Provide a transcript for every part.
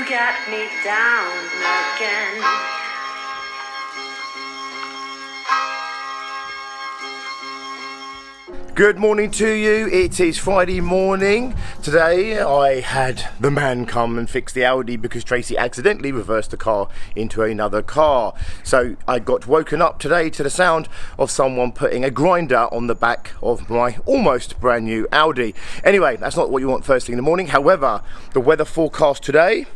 got me down again. Good morning to you. It is Friday morning. Today I had the man come and fix the Audi because Tracy accidentally reversed the car into another car. So I got woken up today to the sound of someone putting a grinder on the back of my almost brand new Audi. Anyway, that's not what you want first thing in the morning. However, the weather forecast today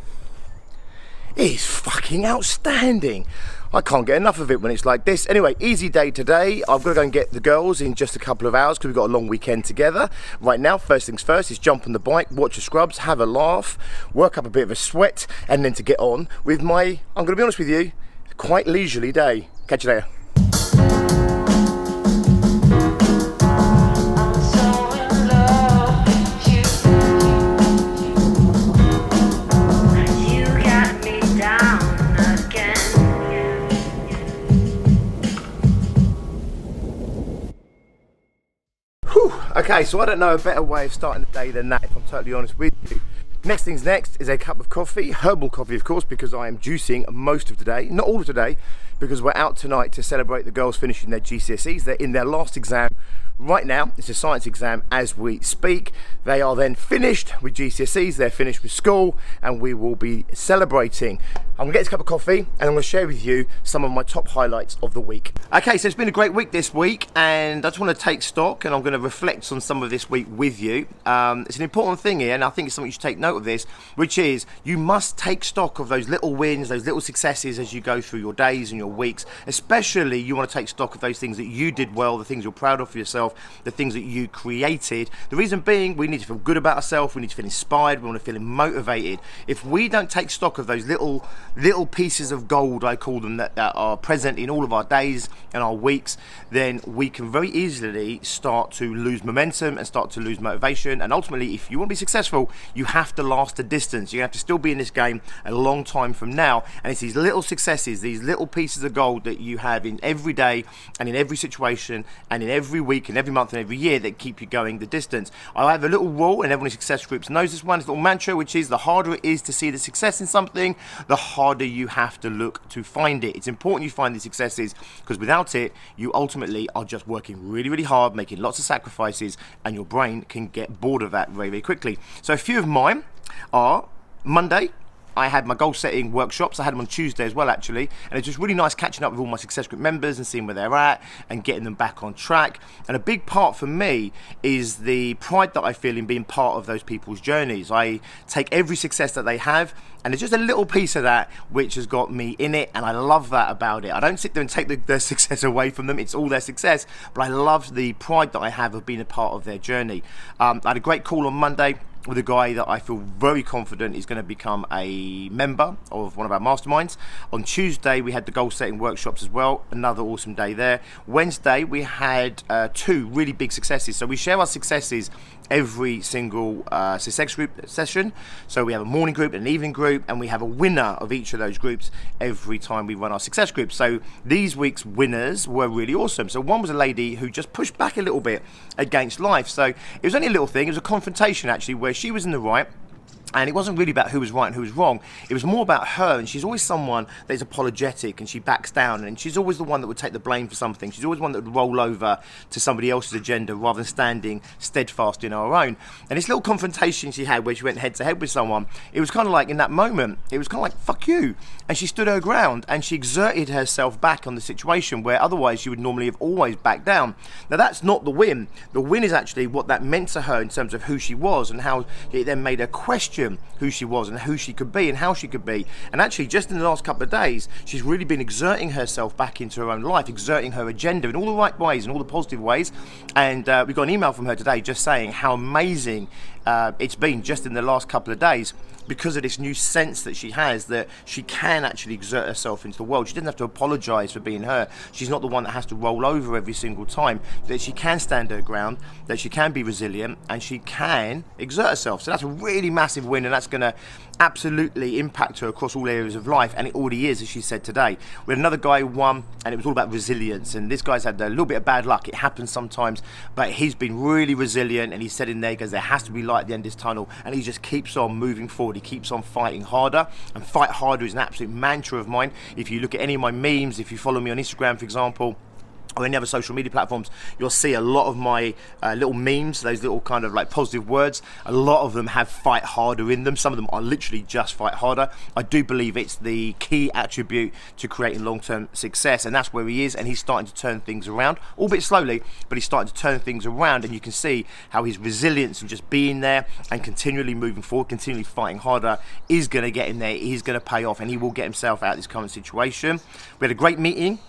is fucking outstanding. I can't get enough of it when it's like this. Anyway, easy day today. I've got to go and get the girls in just a couple of hours because we've got a long weekend together. Right now, first things first is jump on the bike, watch the scrubs, have a laugh, work up a bit of a sweat, and then to get on with my, I'm going to be honest with you, quite leisurely day. Catch you later. Okay, so I don't know a better way of starting the day than that, if I'm totally honest with you. Next things next is a cup of coffee, herbal coffee of course, because I am juicing most of today, not all of today, because we're out tonight to celebrate the girls finishing their GCSEs. They're in their last exam right now. It's a science exam as we speak. They are then finished with GCSEs, they're finished with school, and we will be celebrating. I'm gonna get this cup of coffee and I'm gonna share with you some of my top highlights of the week. Okay, so it's been a great week this week, and I just want to take stock and I'm going to reflect on some of this week with you. It's an important thing here, and I think it's something you should take note of this, which is you must take stock of those little wins, those little successes as you go through your days and your weeks. Especially you want to take stock of those things that you did well, the things you're proud of for yourself, the things that you created. The reason being, we need to feel good about ourselves, we need to feel inspired, we want to feel motivated. If we don't take stock of those little pieces of gold, I call them, that are present in all of our days and our weeks, then we can very easily start to lose momentum and start to lose motivation. And ultimately, if you want to be successful, you have to last a distance. You have to still be in this game a long time from now. And it's these little successes, these little pieces of gold that you have in every day and in every situation and in every week and every month and every year that keep you going the distance. I have a little rule, and everyone in success groups knows this one, this little mantra, which is the harder it is to see the success in something, the harder you have to look to find it. It's important you find the successes, because without it, you ultimately are just working really, really hard, making lots of sacrifices, and your brain can get bored of that very, very quickly. So a few of mine are: Monday, I had my goal setting workshops. I had them on Tuesday as well, actually, and it's just really nice catching up with all my success group members and seeing where they're at and getting them back on track. And a big part for me is the pride that I feel in being part of those people's journeys. I take every success that they have, and it's just a little piece of that which has got me in it, and I love that about it. I don't sit there and take their success away from them. It's all their success, but I love the pride that I have of being a part of their journey. I had a great call on Monday with a guy that I feel very confident is going to become a member of one of our masterminds. On Tuesday, we had the goal setting workshops as well. Another awesome day there. Wednesday, we had two really big successes. So we share our successes every single success group session. So we have a morning group, an evening group, and we have a winner of each of those groups every time we run our success group. So these week's winners were really awesome. So one was a lady who just pushed back a little bit against life. So it was only a little thing. It was a confrontation, actually, where she was in the right, and it wasn't really about who was right and who was wrong. It was more about her, and she's always someone that is apologetic, and she backs down, and she's always the one that would take the blame for something. She's always one that would roll over to somebody else's agenda rather than standing steadfast in her own. And this little confrontation she had where she went head to head with someone, it was kind of like, in that moment, it was kind of like, fuck you. And she stood her ground, and she exerted herself back on the situation where otherwise she would normally have always backed down. Now that's not the win. The win is actually what that meant to her in terms of who she was, and how it then made her question who she was and who she could be and how she could be. And actually, just in the last couple of days, she's really been exerting herself back into her own life, exerting her agenda in all the right ways and all the positive ways. And we got an email from her today just saying how amazing it's been just in the last couple of days, because of this new sense that she has that she can actually exert herself into the world. She doesn't have to apologise for being her. She's not the one that has to roll over every single time. That she can stand her ground, that she can be resilient, and she can exert herself. So that's a really massive win, and that's going to absolutely impact her across all areas of life, and it already is, as she said today. We had another guy who won, and it was all about resilience, and this guy's had a little bit of bad luck. It happens sometimes, but he's been really resilient, and he said in there, he goes, there has to be light at the end of this tunnel, and he just keeps on moving forward. He keeps on fighting harder, and fight harder is an absolute mantra of mine. If you look at any of my memes, if you follow me on Instagram, for example, or any other social media platforms, you'll see a lot of my little memes, those little kind of like positive words. A lot of them have fight harder in them. Some of them are literally just fight harder. I do believe it's the key attribute to creating long-term success, and that's where he is, and he's starting to turn things around, albeit slowly, but he's starting to turn things around, and you can see how his resilience and just being there and continually moving forward, continually fighting harder is going to get him there. He's going to pay off, and he will get himself out of this current situation. We had a great meeting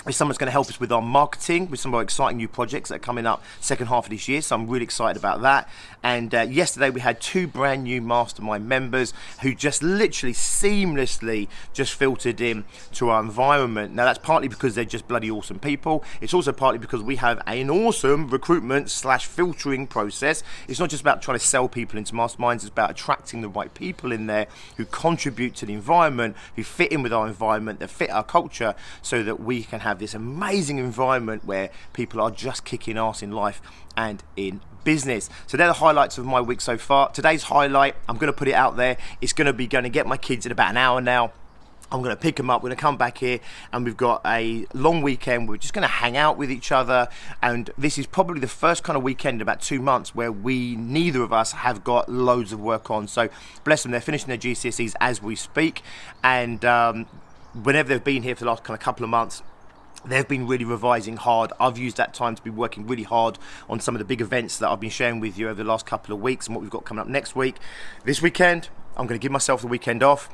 with someone's going to help us with our marketing, with some of our exciting new projects that are coming up second half of this year, so I'm really excited about that. And yesterday we had 2 brand new mastermind members who just literally seamlessly just filtered in to our environment. Now that's partly because they're just bloody awesome people. It's also partly because we have an awesome recruitment / filtering process. It's not just about trying to sell people into masterminds, it's about attracting the right people in there who contribute to the environment, who fit in with our environment, that fit our culture, so that we can have this amazing environment where people are just kicking ass in life and in business. So they're the highlights of my week so far. Today's highlight, I'm going to put it out there, it's going to get my kids in about an hour now. I'm going to pick them up, we're going to come back here, and we've got a long weekend. We're just going to hang out with each other, and this is probably the first kind of weekend in about 2 months where neither of us have got loads of work on. So bless them, they're finishing their GCSEs as we speak, and whenever they've been here for the last kind of couple of months, they've been really revising hard. I've used that time to be working really hard on some of the big events that I've been sharing with you over the last couple of weeks and what we've got coming up next week. This weekend, I'm going to give myself the weekend off.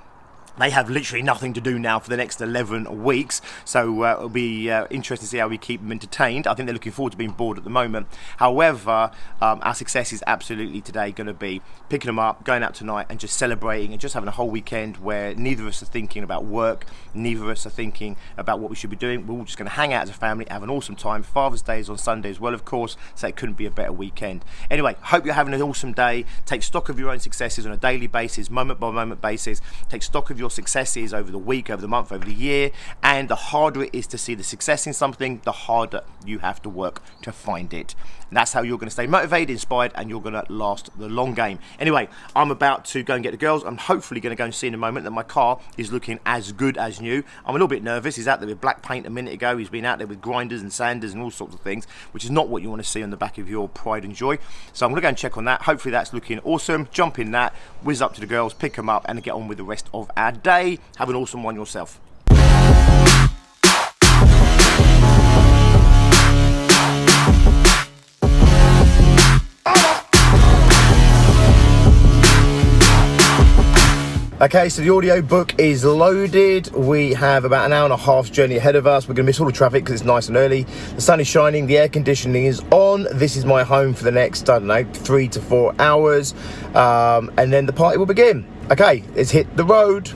They have literally nothing to do now for the next 11 weeks, so it'll be interesting to see how we keep them entertained. I think they're looking forward to being bored at the moment. However, our success is absolutely today going to be picking them up, going out tonight and just celebrating and just having a whole weekend where neither of us are thinking about work, neither of us are thinking about what we should be doing. We're all just going to hang out as a family, have an awesome time. Father's Day is on Sunday as well, of course, so it couldn't be a better weekend. Anyway, hope you're having an awesome day. Take stock of your own successes on a daily basis, moment by moment basis. Take stock of your successes over the week, over the month, over the year, and the harder it is to see the success in something, the harder you have to work to find it. And that's how you're going to stay motivated, inspired, and you're going to last the long game. Anyway, I'm about to go and get the girls. I'm hopefully going to go and see in a moment that my car is looking as good as new. I'm a little bit nervous. He's out there with black paint a minute ago. He's been out there with grinders and sanders and all sorts of things, which is not what you want to see on the back of your pride and joy. So I'm going to go and check on that. Hopefully that's looking awesome. Jump in that, whiz up to the girls, pick them up, and get on with the rest of our day. Have an awesome one yourself. Okay, so the audio book is loaded. We have about an hour and a half journey ahead of us. We're going to miss all the traffic because it's nice and early. The sun is shining, the air conditioning is on. This is my home for the next, I don't know, 3 to 4 hours. And then the party will begin. Okay, let's hit the road.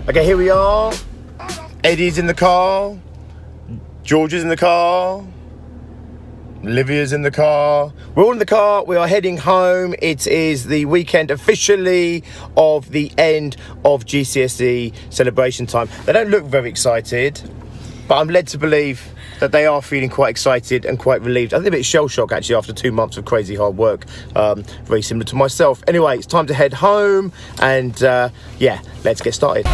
Okay, here we are. Eddie's in the car. George is in the car. Olivia's in the car. We're all in the car. We are heading home. It is the weekend officially of the end of GCSE celebration time. They don't look very excited, but I'm led to believe that they are feeling quite excited and quite relieved. I think a bit shell shock actually after 2 months of crazy hard work. Very similar to myself. Anyway, it's time to head home and yeah, let's get started.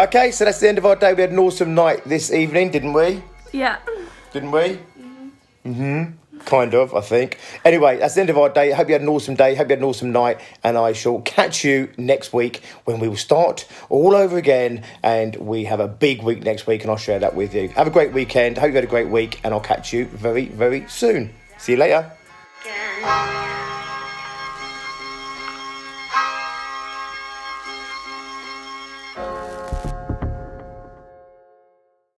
Okay, so that's the end of our day. We had an awesome night this evening, didn't we? Yeah. Didn't we? Kind of, I think. Anyway, that's the end of our day. Hope you had an awesome day. Hope you had an awesome night. And I shall catch you next week when we will start all over again. And we have a big week next week, and I'll share that with you. Have a great weekend. Hope you had a great week, and I'll catch you very, very soon. See you later. Again.